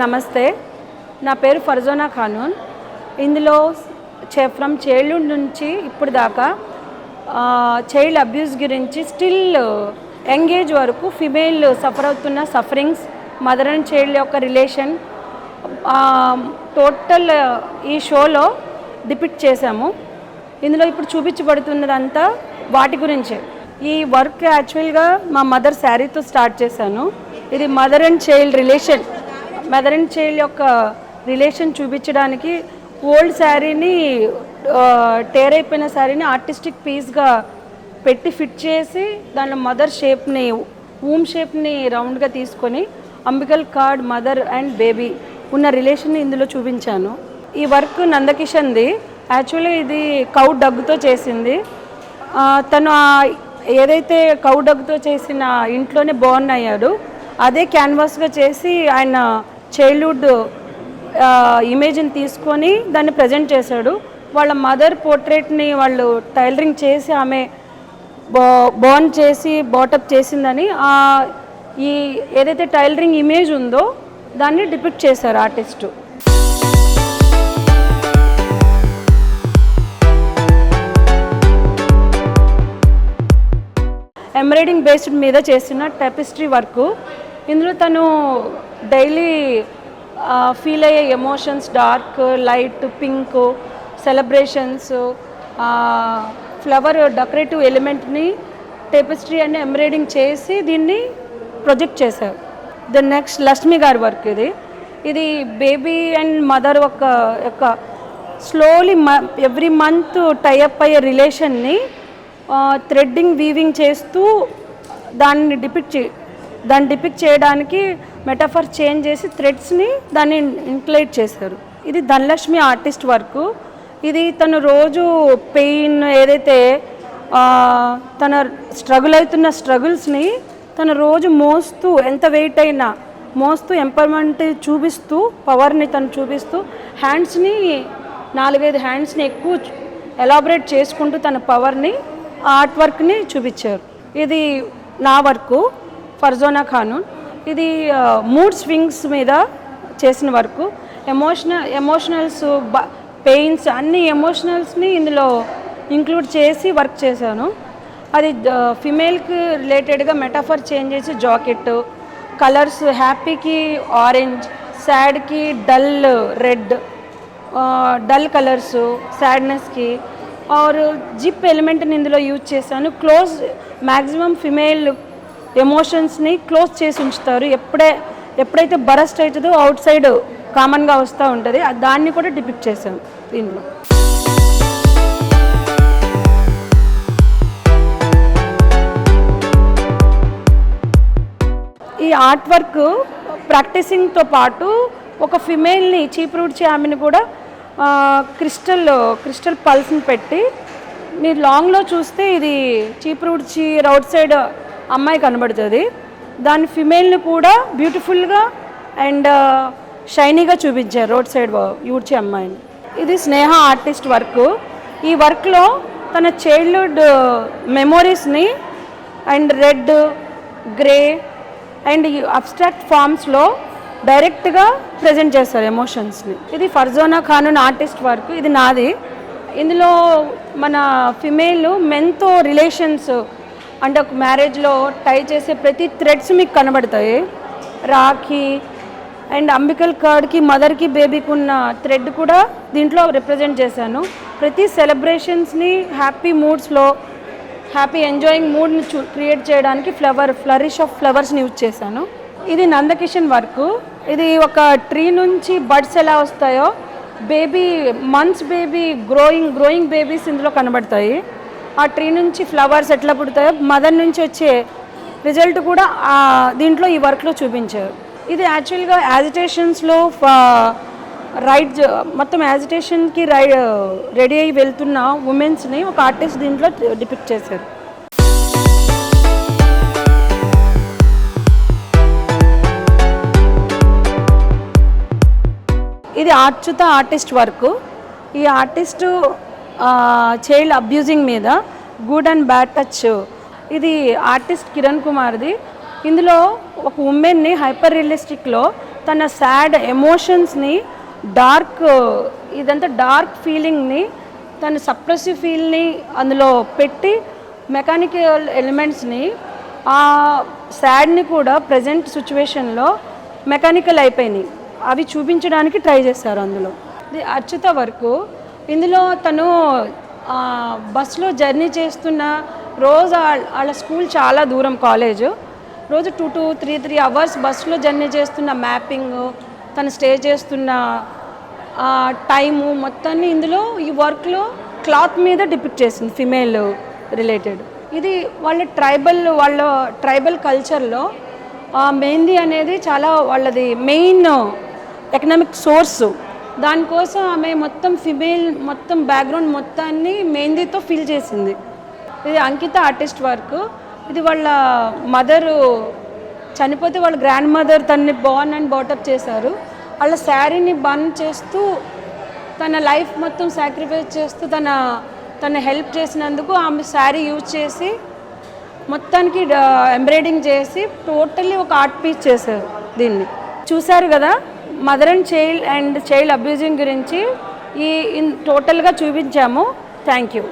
నమస్తే, నా పేరు ఫర్జోనా ఖానూన్. ఇందులో ఫ్రమ్ చైల్డ్హుడ్ నుంచి ఇప్పుడు దాకా చైల్డ్ అబ్యూస్ గురించి స్టిల్ యంగ్ ఏజ్ వరకు ఫిమేల్ సఫర్ అవుతున్న సఫరింగ్స్, మదర్ అండ్ చైల్డ్ యొక్క రిలేషన్ టోటల్ ఈ షోలో డిపిక్ట్ చేశాము. ఇందులో ఇప్పుడు చూపించబడుతున్నదంతా వాటి గురించే. ఈ వర్క్ యాక్చువల్గా మా మదర్ శారీతో స్టార్ట్ చేశాను. ఇది మదర్ అండ్ చైల్డ్ యొక్క రిలేషన్ చూపించడానికి ఓల్డ్ శారీని, టేర్ అయిపోయిన శారీని ఆర్టిస్టిక్ పీస్గా పెట్టి ఫిట్ చేసి దానిలో మదర్ షేప్ని, వూమ్ షేప్ని రౌండ్గా తీసుకొని అంబికల్ కార్డ్ మదర్ అండ్ బేబీ ఉన్న రిలేషన్ని ఇందులో చూపించాను. ఈ వర్క్ నందకిషన్ది. యాక్చువల్లీ ఇది కౌ డగ్గుతో చేసింది. తను ఏదైతే కౌ డగ్గుతో చేసిన ఇంట్లోనే బోర్న్ అయ్యాడు, అదే క్యాన్వాస్గా చేసి ఆయన చైల్డ్హుడ్ ఇమేజ్ని తీసుకొని దాన్ని ప్రజెంట్ చేశాడు. వాళ్ళ మదర్ పోర్ట్రేట్ని వాళ్ళు టైలరింగ్ చేసి ఆమె బోర్న్ చేసి బాటప్ చేసిందని ఈ ఏదైతే టైలరింగ్ ఇమేజ్ ఉందో దాన్ని డిపిక్ట్ చేశారు ఆర్టిస్టు. ఎంబ్రాయిడింగ్ బేస్డ్ మీద చేసిన టెపిస్ట్రీ వర్క్. ఇందులో తను డైలీ ఫీల్ అయ్యే emotions, dark, light, pink, celebrations, flower decorative ఎలిమెంట్ని టెపిస్ట్రీ అండ్ ఎంబ్రాయిడింగ్ చేసి దీన్ని ప్రొజెక్ట్ చేశారు. ద నెక్స్ట్ లక్ష్మి గారి వర్క్ ఇది బేబీ అండ్ మదర్ యొక్క స్లోలీ ఎవ్రీ మంత్ టైఅప్ అయ్యే రిలేషన్ని థ్రెడ్డింగ్, వీవింగ్ చేస్తూ దాన్ని డిపిక్ట్ చేయడానికి మెటాఫర్ చేంజ్ చేసి థ్రెడ్స్ని దాన్ని ఇంక్లైట్ చేశారు. ఇది ధనలక్ష్మి ఆర్టిస్ట్ వర్క్. ఇది తను రోజు పెయిన్ ఏదైతే తన స్ట్రగుల్ అవుతున్న స్ట్రగుల్స్ని తను రోజు మోస్తూ, ఎంత వెయిట్ అయినా మోస్తూ ఎంపవర్మెంట్ చూపిస్తూ, పవర్ని తను చూపిస్తూ, హ్యాండ్స్ని 4-5 హ్యాండ్స్ని ఎక్కువ ఎలాబరేట్ చేసుకుంటూ తన పవర్ని, ఆర్ట్ వర్క్ని చూపించారు. ఇది నా వర్క్, ఫర్జోనా ఖానూన్. ఇది మూడ్ స్వింగ్స్ మీద చేసిన వర్క్. ఎమోషనల్స్, పెయిన్స్, అన్ని ఎమోషనల్స్ని ఇందులో ఇంక్లూడ్ చేసి వర్క్ చేశాను. అది ఫిమేల్కి రిలేటెడ్గా మెటాఫర్ చేంజ్ చేసి జాకెట్ కలర్స్, హ్యాపీకి ఆరెంజ్, సాడ్కి డల్ రెడ్, డల్ కలర్స్ సాడ్నెస్కి, ఆర్ జిప్ ఎలిమెంట్ని ఇందులో యూజ్ చేశాను. క్లోజ్, మ్యాక్సిమం ఫిమేల్ ఎమోషన్స్ని క్లోజ్ చేసి ఉంచుతారు. ఎప్పుడైతే బరస్ట్ అవుతుందో అవుట్ సైడ్ కామన్గా వస్తూ ఉంటుంది, దాన్ని కూడా డిపిక్ట్ చేశాను దీనిలో. ఈ ఆర్ట్ వర్క్ ప్రాక్టీసింగ్తో పాటు ఒక ఫిమేల్ని, చీప్ రూట్ ఆమెను కూడా క్రిస్టల్ పల్స్ని పెట్టి, మీరు లాంగ్లో చూస్తే ఇది చీప్ రూట్చి రౌట్ సైడ్ అమ్మాయి కనబడుతుంది. దాని ఫిమేల్ని కూడా బ్యూటిఫుల్గా అండ్ షైనీగా చూపించారు రోడ్ సైడ్ యూడ్చి అమ్మాయిని. ఇది స్నేహ ఆర్టిస్ట్ వర్క్. ఈ వర్క్లో తన చైల్డ్హుడ్ మెమోరీస్ని and red, grey and abstract ఫామ్స్లో డైరెక్ట్గా ప్రజెంట్ చేస్తారు ఎమోషన్స్ని. ఇది ఫర్జోనా ఖానూన్ ఆర్టిస్ట్ వర్క్. ఇది నాది. ఇందులో మన ఫిమేల్ మెన్తో రిలేషన్స్ అంటే ఒక మ్యారేజ్లో టై చేసే ప్రతి థ్రెడ్స్ మీకు కనబడతాయి. రాఖీ అండ్ అంబికల్ కార్డ్కి మదర్కి బేబీకి ఉన్న థ్రెడ్ కూడా దీంట్లో రిప్రజెంట్ చేశాను. ప్రతి సెలబ్రేషన్స్ని హ్యాపీ మూడ్స్లో, హ్యాపీ ఎంజాయింగ్ మూడ్ని క్రియేట్ చేయడానికి ఫ్లరిష్ ఆఫ్ ఫ్లవర్స్ని యూజ్ చేశాను. ఇది నందకిషన్ వర్క్. ఇది ఒక ట్రీ నుంచి బడ్స్ ఎలా వస్తాయో, మంత్స్ బేబీ గ్రోయింగ్ బేబీస్ ఇందులో కనబడతాయి. ఆ ట్రీ నుంచి ఫ్లవర్స్ ఎట్లా పుడతాయో, మదర్ నుంచి వచ్చే రిజల్ట్ కూడా దీంట్లో ఈ వర్క్లో చూపించారు. ఇది యాక్చువల్గా యాజిటేషన్స్లో మొత్తం యాజిటేషన్కి రెడీ అయ్యి వెళ్తున్న ఉమెన్స్ని ఒక ఆర్టిస్ట్ దీంట్లో డిపిక్ట్ చేశారు. ఇది అచ్యుత ఆర్టిస్ట్ వర్క్. ఈ ఆర్టిస్టు చైల్డ్ అబ్యూజింగ్ మీద గుడ్ అండ్ బ్యాడ్ టచ్. ఇది ఆర్టిస్ట్ కిరణ్ కుమార్ది. ఇందులో ఒక ఉమెన్ని హైపర్ రియలిస్టిక్లో తన సాడ్ ఎమోషన్స్ని డార్క్ ఇదంతా డార్క్ ఫీలింగ్ని తన సప్రెసివ్ ఫీల్ని అందులో పెట్టి మెకానికల్ ఎలిమెంట్స్ని ఆ సాడ్ని కూడా ప్రజెంట్ సిచ్యువేషన్లో మెకానికల్ అయిపోయినాయి అవి చూపించడానికి ట్రై చేశారు అందులో. ఇది అర్చిత వరకు ఇందులో తను బస్సులో జర్నీ చేస్తున్న రోజు వాళ్ళ స్కూల్ చాలా దూరం కాలేజ్, రోజు 2 to 3 అవర్స్ బస్సులో జర్నీ చేస్తున్న మ్యాపింగ్, తను స్టే చేస్తున్న టైము మొత్తాన్ని ఇందులో ఈ వర్క్లో క్లాత్ మీద డిపిక్ట్ చేసింది, ఫిమేల్ రిలేటెడ్. ఇది వాళ్ళ ట్రైబల్ కల్చర్లో మెహందీ అనేది చాలా వాళ్ళది మెయిన్ ఎకనామిక్ సోర్సు. దానికోసం ఆమె మొత్తం ఫిమేల్ మొత్తం బ్యాక్గ్రౌండ్ మొత్తాన్ని మెహందీతో ఫిల్ చేసింది. ఇది అంకిత ఆర్టిస్ట్ వర్క్. ఇది వాళ్ళ మదరు చనిపోతే వాళ్ళ గ్రాండ్ మదర్ తనని బార్న్ అండ్ బాటప్ చేశారు. వాళ్ళ శారీని బర్న్ చేస్తూ తన లైఫ్ మొత్తం సాక్రిఫైస్ చేస్తూ తన హెల్ప్ చేసినందుకు ఆమె శారీ యూజ్ చేసి మొత్తానికి ఎంబ్రాయిడింగ్ చేసి టోటల్లీ ఒక ఆర్ట్ పీస్ చేశారు. దీన్ని చూశారు కదా, మదర్ అండ్ చైల్డ్ అబ్యూజింగ్ గురించి టోటల్గా చూపించాము. Thank you.